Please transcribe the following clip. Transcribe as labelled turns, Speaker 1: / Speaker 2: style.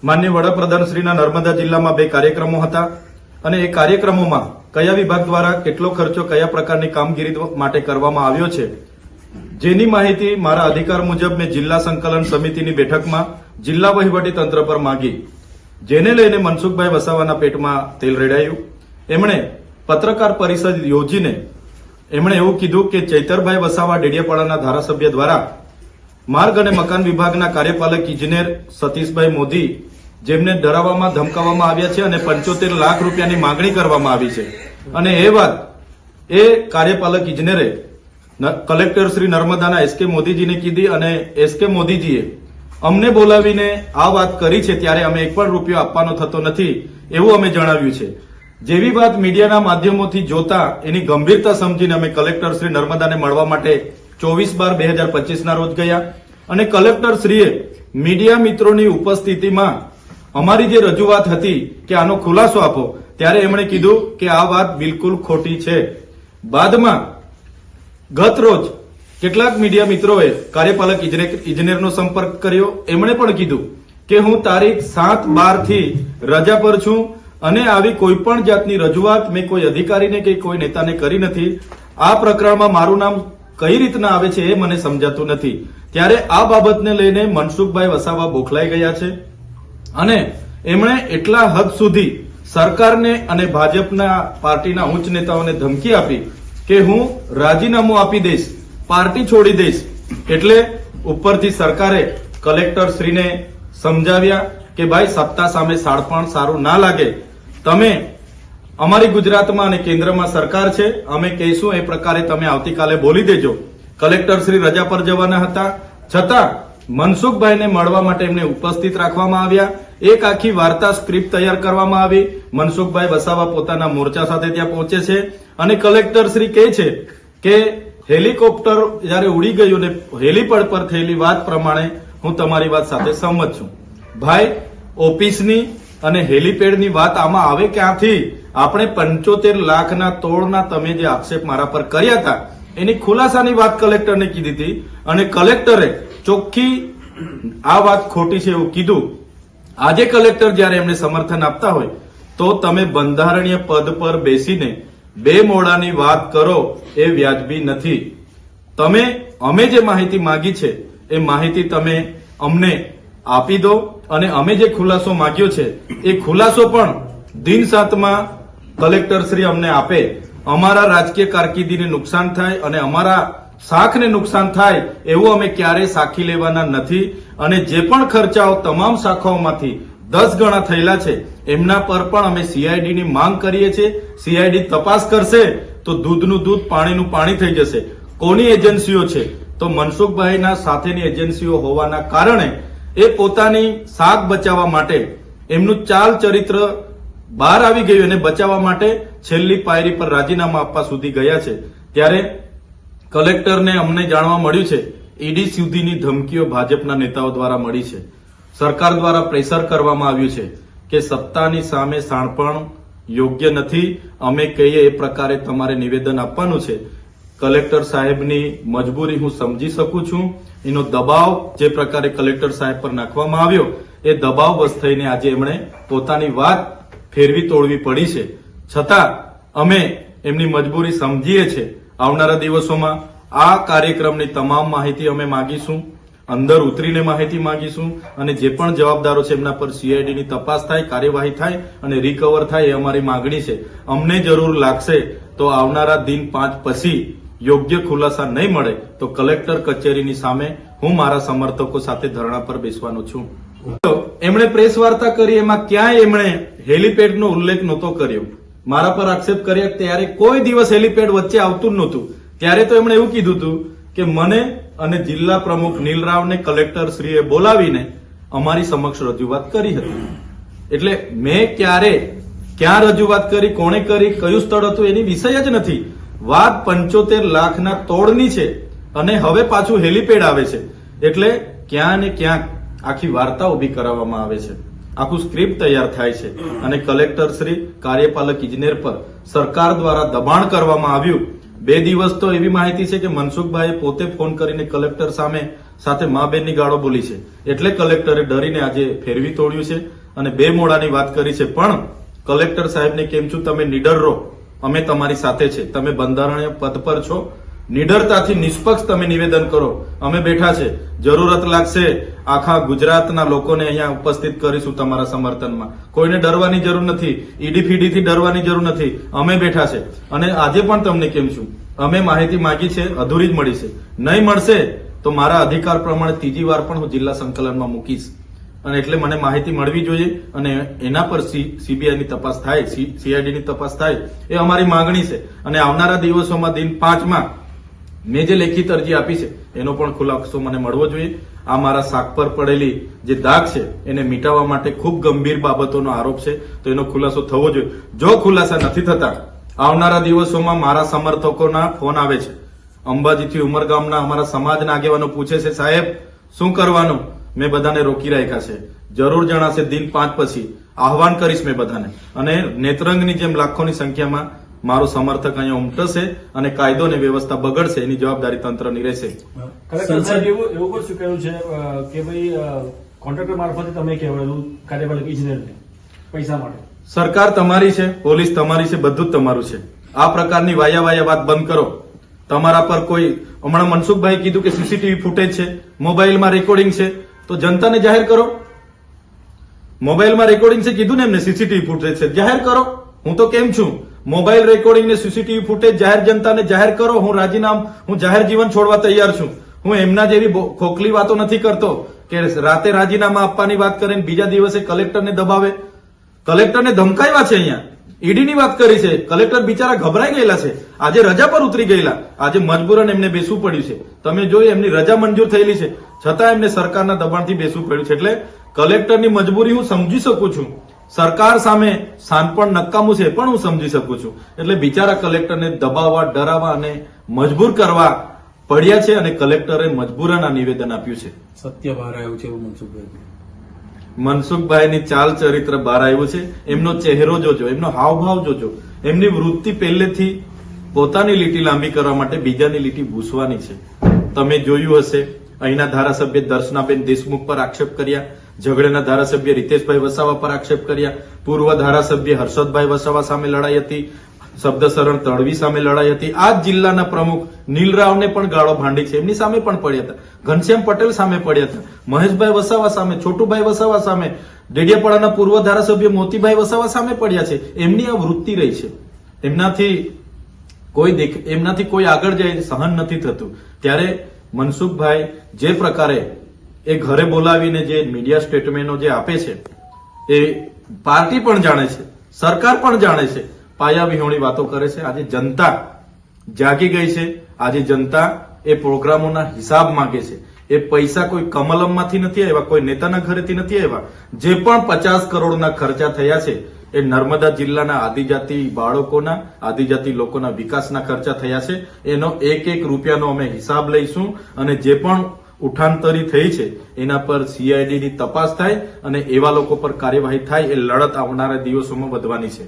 Speaker 1: માનનીય વડાપ્રધાનશ્રીના નર્મદા જિલ્લામાં 2 કાર્યક્રમો હતા અને એ કાર્યક્રમોમાં કયા વિભાગ દ્વારા કેટલો ખર્ચો કયા પ્રકારની કામગીરી માટે કરવામાં આવ્યો છે જેની માહિતી મારા અધિકાર મુજબ મેં જિલ્લા સંકલન સમિતિની બેઠકમાં જિલ્લા વહીવટી તંત્ર પર માંગી, જેને લઈને મનસુખભાઈ વસાવાના પેટમાં તેલ રેડાયું. એમણે પત્રકાર પરિષદ યોજીને એમણે એવું કીધું કે ચૈતરભાઈ વસાવા ડેડિયાપાડાના ધારાસભ્ય દ્વારા માર્ગ અને મકાન વિભાગના કાર્યપાલક ઇજનેર સતીશભાઈ મોદી જેમને ડરાવવામાં ધમકાવવામાં આવ્યા છે અને 75 લાખ રૂપિયાની માંગણી કરવામાં આવી છે. અને એ વાત એ કાર્યપાલક ઇજનેરે કલેક્ટર શ્રી નર્મદાના એસકે મોદીજીને કીધી અને એસકે મોદીજીએ અમને બોલાવીને આ વાત કરી છે ત્યારે અમે 1 પણ રૂપિયો આપવાનો થતો નથી એવું અમે જણાવ્યું છે. જેવી વાત મીડિયાના માધ્યમોથી જોતા એની ગંભીરતા સમજીને અમે કલેક્ટર શ્રી નર્મદાને મળવા માટે 24/12/2025 ના રોજ ગયા અને કલેક્ટર શ્રીએ મીડિયા મિત્રોની ઉપસ્થિતિમાં અમારી જે રજૂઆત હતી કે આનો ખુલાસો આપો ત્યારે એમણે કીધું કે આ વાત બિલકુલ ખોટી છે. બાદમાં ગત રોજ કેટલાક મીડિયા મિત્રોએ કાર્યપાલક ઇજનેરનો સંપર્ક કર્યો. એમણે પણ કીધું કે હું તારીખ 7/12 થી રજા પર છું અને આવી કોઈ પણ જાતની રજૂઆત મેં કોઈ અધિકારીને કે કોઈ નેતાને કરી નથી. આ પ્રકરણમાં મારું નામ કઈ રીતના આવે છે એ મને સમજાતું નથી. ત્યારે આ બાબતને લઈને મનસુખભાઈ વસાવા બોખલાઈ ગયા છે અને એમણે એટલા હદ સુધી સરકારને અને ભાજપના પાર્ટીના ઉચ્ચ નેતાઓને ધમકી આપી કે હું રાજીનામું આપી દઈશ, પાર્ટી છોડી દઈશ. એટલે ઉપરથી સરકારે કલેક્ટર શ્રીને સમજાવ્યા કે ભાઈ સત્તા સામે શાણપણ સારું ના લાગે, તમે અમારી ગુજરાતમાં અને કેન્દ્રમાં સરકાર છે, અમે કહીશું એ પ્રકારે તમે આવતીકાલે બોલી દેજો. કલેક્ટર શ્રી રજા પર જવાના હતા છતાં મનસુખભાઈને મળવા માટે એમને ઉપસ્થિત રાખવામાં આવ્યા. એક આખી વાર્તા સ્ક્રિપ્ટ તૈયાર કરવામાં આવી. મનસુખભાઈ વસાવા પોતાના મોરચા સાથે ત્યાં પહોંચે છે અને કલેક્ટર શ્રી કહે છે કે હેલિકોપ્ટર જયારે ઉડી ગયું ને હેલીપેડ પર થયેલી વાત પ્રમાણે હું તમારી વાત સાથે સહમત છું. ભાઈ ઓફિસની અને હેલીપેડની વાત આમાં આવે ક્યાંથી? આપણે 75 લાખના તોડના તમે જે આક્ષેપ મારા પર કર્યા હતા એની ખુલાસાની વાત કલેક્ટરને કીધી હતી અને કલેક્ટરે ચોખ્ખી આ વાત ખોટી છે એવું કીધું. આજે કલેક્ટર જયારે એમને સમર્થન આપતા હોય તો તમે બંધારણીય પદ પર બેસીને 2 મોડાની વાત કરો એ વ્યાજબી નથી. તમે અમે જે માહિતી માંગી છે એ માહિતી તમે અમને આપી દો અને અમે જે ખુલાસો માંગ્યો છે એ ખુલાસો પણ દિન 7માં કલેક્ટર શ્રી અમને આપે. અમારા રાજકીય કારકિર્દીને નુકસાન થાય અને અમારા શાખને નુકસાન થાય એવું અમે ક્યારેય સાખી લેવાના નથી. અને જે પણ ખર્ચાઓ તમામ શાખાઓમાંથી 10 ગણા થયેલા છે એમના પર પણ અમે સીઆઈડીની માંગ કરીએ છીએ. સીઆઈડી તપાસ કરશે તો દૂધનું દૂધ પાણીનું પાણી થઈ જશે. કોની એજન્સીઓ છે? તો મનસુખભાઈના સાથેની એજન્સીઓ હોવાના કારણે એ પોતાની શાખ બચાવવા માટે એમનું ચાલ ચરિત્ર બહાર આવી ગયું અને બચાવવા માટે છેલ્લી પાયરી પર રાજીનામા આપવા સુધી ગયા છે. ત્યારે કલેક્ટરને અમને જાણવા મળ્યું છે ઈડી સુધીની ધમકીઓ ભાજપના નેતાઓ દ્વારા મળી છે. સરકાર દ્વારા પ્રેશર કરવામાં આવ્યું છે કે સત્તાની સામે શાણપણ યોગ્ય નથી, અમે કહીએ એ પ્રકારે તમારે નિવેદન આપવાનું છે. કલેક્ટર સાહેબની મજબૂરી હું સમજી શકું છું. એનો દબાવ જે પ્રકારે કલેક્ટર સાહેબ પર નાખવામાં આવ્યો એ દબાવવશ થઈને આજે એમણે પોતાની વાત ફેરવી તોડવી પડી છે. છતાં અમે એમની મજબૂરી સમજીએ છીએ. આવનારા દિવસોમાં આ કાર્યક્રમની તમામ માહિતી અમે માંગીશું, અંદર ઉતરીને માહિતી માંગીશું અને જે પણ જવાબદારો છે એમના પર સીઆઈડીની તપાસ થાય, કાર્યવાહી થાય અને રિકવર થાય એ અમારી માંગણી છે. અમને જરૂર લાગશે તો આવનારા દિન 5 પછી યોગ્ય ખુલાસા નહીં મળે તો કલેક્ટર કચેરીની સામે હું મારા સમર્થકો સાથે ધરણા પર બેસવાનો છું. એમણે પ્રેસ વાર્તા કરી એમાં ક્યાંય એમણે હેલીપેડનો ઉલ્લેખ નહોતો કર્યો. મારા પર આક્ષેપ કર્યા ત્યારે કોઈ દિવસ હેલીપેડ વચ્ચે આવતું જ નહોતું. ત્યારે તો એમણે એવું કીધું હતું કે મને અને જિલ્લા પ્રમુખ નીલરાવને કલેક્ટર શ્રીએ બોલાવીને અમારી સમક્ષ રજૂઆત કરી હતી. એટલે મેં ક્યાં રજૂઆત કરી, કોણે કરી, કયું સ્થળ હતું એની વિષય જ નથી. વાત 75 લાખના તોડની છે અને હવે પાછું હેલીપેડ આવે છે. એટલે ક્યાં ને ક્યાંક આખી વાર્તા ઉભી કરાવવામાં આવે છે, આખું સ્ક્રિપ્ટ તૈયાર થાય છે અને કલેક્ટર શ્રી કાર્યપાલક ઇજનેર પર સરકાર દ્વારા દબાણ કરવામાં આવ્યું. 2 દિવસ તો એવી માહિતી છે કે મનસુખભાઈએ પોતે ફોન કરીને કલેક્ટર સામે સાથે મા બેનની ગાળો બોલી છે એટલે કલેક્ટરે ડરીને આજે ફેરવી તોડ્યું છે અને 2 મોડાની વાત કરી છે. પણ કલેક્ટર સાહેબને કેમ છું, તમે નીડર રહો, અમે તમારી સાથે છે. તમે બંધારણીય પદ પર છો, નિડરતાથી નિષ્પક્ષ તમે નિવેદન કરો, અમે બેઠા છે. જરૂરત લાગશે આખા ગુજરાતના લોકોને અહીંયા ઉપસ્થિત કરીશું તમારા સમર્થનમાં. કોઈને ડરવાની જરૂર નથી, ઈડી ફીડીથી ડરવાની જરૂર નથી, અમે બેઠા છે. અને આજે પણ તમને કેમ છું, અમે માહિતી માંગી છે, અધૂરી જ મળી છે. નહીં મળશે તો મારા અધિકાર પ્રમાણે ત્રીજી વાર પણ હું જિલ્લા સંકલનમાં મૂકીશ. અને એટલે મને માહિતી મળવી જોઈએ અને એના પર સીબીઆઈની તપાસ થાય, સીઆઈડીની તપાસ થાય, એ અમારી માંગણી છે. અને આવનારા દિવસોમાં દિન 5માં મેં જે લેખિત અરજી આપી છે એનો પણ ખુલાસો મને મળવો જોઈએ. આ મારા શાક પર પડેલી જે દાગ છે એને મિટાવવા માટે ખૂબ ગંભીર બાબતોનો આરોપ છે, તો એનો ખુલાસો થવો જોઈએ. જો ખુલાસા નથી થતા, આવનારા દિવસોમાં મારા સમર્થકોના ફોન આવે છે. અંબાજીથી ઉમરગામના અમારા સમાજના આગેવાનો પૂછે છે, સાહેબ શું કરવાનું? મેં બધાને રોકી રાખ્યા છે. જરૂર જણાશે દિન 5 પછી આહવાન કરીશ મેં બધાને. અને નેત્રંગની જેમ લાખોની સંખ્યામાં મારો સમર્થક અહીંયા ઉમટશે અને કાયદો અને વ્યવસ્થા બગડશે એની જવાબદારી તંત્રની રહેશે.
Speaker 2: કલેક્ટર સાહેબ એવું પણ શું કહ્યું છે કે ભાઈ કોન્ટ્રાક્ટર મારફતે તમે કહેવાયું કાર્યપાલક ઇજનેરને પૈસા માટે?
Speaker 1: સરકાર તમારી છે, પોલીસ તમારી છે, બધું જ તમારું છે. આ પ્રકારની વાયા વાત બંધ કરો. તમારા પર કોઈ હમણાં મનસુખભાઈ કીધું કે સીસીટીવી ફૂટેજ છે, મોબાઈલમાં રેકોર્ડિંગ છે, તો જનતાને જાહેર કરો. મોબાઈલમાં રેકોર્ડિંગ છે કીધું ને એમને, સીસીટીવી ફૂટેજ છે, જાહેર કરો. હું તો કેમ છું, મોબાઈલ રેકોર્ડિંગ ને સીસીટીવી ફૂટેજ જાહેર જનતાને જાહેર કરો. હું જાહેર જીવન છોડવા તૈયાર છું. હું એમના જેવી ખોખલી વાતો નથી કરતો કે રાતે રાજીનામા આપવાની વાત કરીને બીજા દિવસે કલેક્ટરને દબાવે. કલેક્ટરને ધમકાવ્યા છે, અહીંયા ઈડીની વાત કરી છે. કલેક્ટર બિચારા ગભરાઈ ગયેલા છે, આજે રજા પર ઉતરી ગયેલા. આજે મજબૂરન એમને બેસવું પડ્યું છે. તમે જોઈ એમની રજા મંજૂર થયેલી છે, છતાં એમને સરકારના દબાણથી બેસવું પડ્યું છે. એટલે કલેક્ટરની મજબૂરી હું સમજી શકું છું. સરકાર સામે શાનપણ નકામું છે પણ હું સમજી શકું છું. એટલે બિચારા કલેક્ટરને દબાવવા, ડરાવવા અને મજબૂર કરવા પડ્યા છે અને કલેક્ટરે મજબૂરાના નિવેદન આપ્યું છે.
Speaker 3: સત્ય બહાર આવ્યું છે એવું
Speaker 1: મનસુખભાઈની ચાલ ચરિત્ર બહાર આવ્યું છે. એમનો ચહેરો જોજો, એમનો હાવભાવ જોજો. એમની વૃત્તિ પહેલેથી પોતાની લીટી લાંબી કરવા માટે બીજાની લીટી ભૂસવાની છે. તમે જોયું હશે, અહીંના ધારાસભ્ય દર્શનાબેન દેશમુખ પર આક્ષેપ કર્યા, ઝઘડેના ધારાસભ્ય રીતેશભાઈ વસાવા પર આક્ષેપ કર્યા, પૂર્વ ધારાસભ્ય હર્ષદભાઈ વસાવા સામે લડાઈ હતી, શબ્દશરણ તડવી સામે લડાઈ હતી. આ જ જિલ્લાના પ્રમુખ નીલરાવને પણ ગાળો ભાંડી છે, એમની સામે પણ પડ્યા હતા. ઘનશ્યામ પટેલ સામે પડ્યા હતા, મહેશભાઈ વસાવા સામે, છોટુભાઈ વસાવા સામે, ડેડિયાપાડાના પૂર્વ ધારાસભ્ય મોતીભાઈ વસાવા સામે પડ્યા છે. એમની આ વૃત્તિ રહી છે. એમનાથી કોઈ આગળ જાય સહન નથી થતું. ત્યારે મનસુખભાઈ જે પ્રકારે એ ઘરે બોલાવીને જે મીડિયા સ્ટેટમેન્ટો જે આપે છે એ પાર્ટી પણ જાણે છે, સરકાર પણ જાણે છે, પાયા વિહોણી વાતો કરે છે. આજે જનતા જાગી ગઈ છે. આજે જનતા એ પ્રોગ્રામોના હિસાબ માંગે છે. એ પૈસા કોઈ કમલમમાંથી નથી આવ્યા, કોઈ નેતાના ઘરેથી નથી આવ્યા. જે પણ 50 કરોડના ખર્ચા થયા છે એ નર્મદા જિલ્લાના આદિજાતિ બાળકોના, આદિજાતિ લોકોના વિકાસના ખર્ચા થયા છે. એનો એક રૂપિયાનો અમે હિસાબ લઈશું અને જે પણ ઉઠાંતરી થઈ છે એના પર સીઆઈડીની તપાસ થાય અને એવા લોકો પર કાર્યવાહી થાય. એ લડત આવનારા દિવસોમાં વધવાની છે.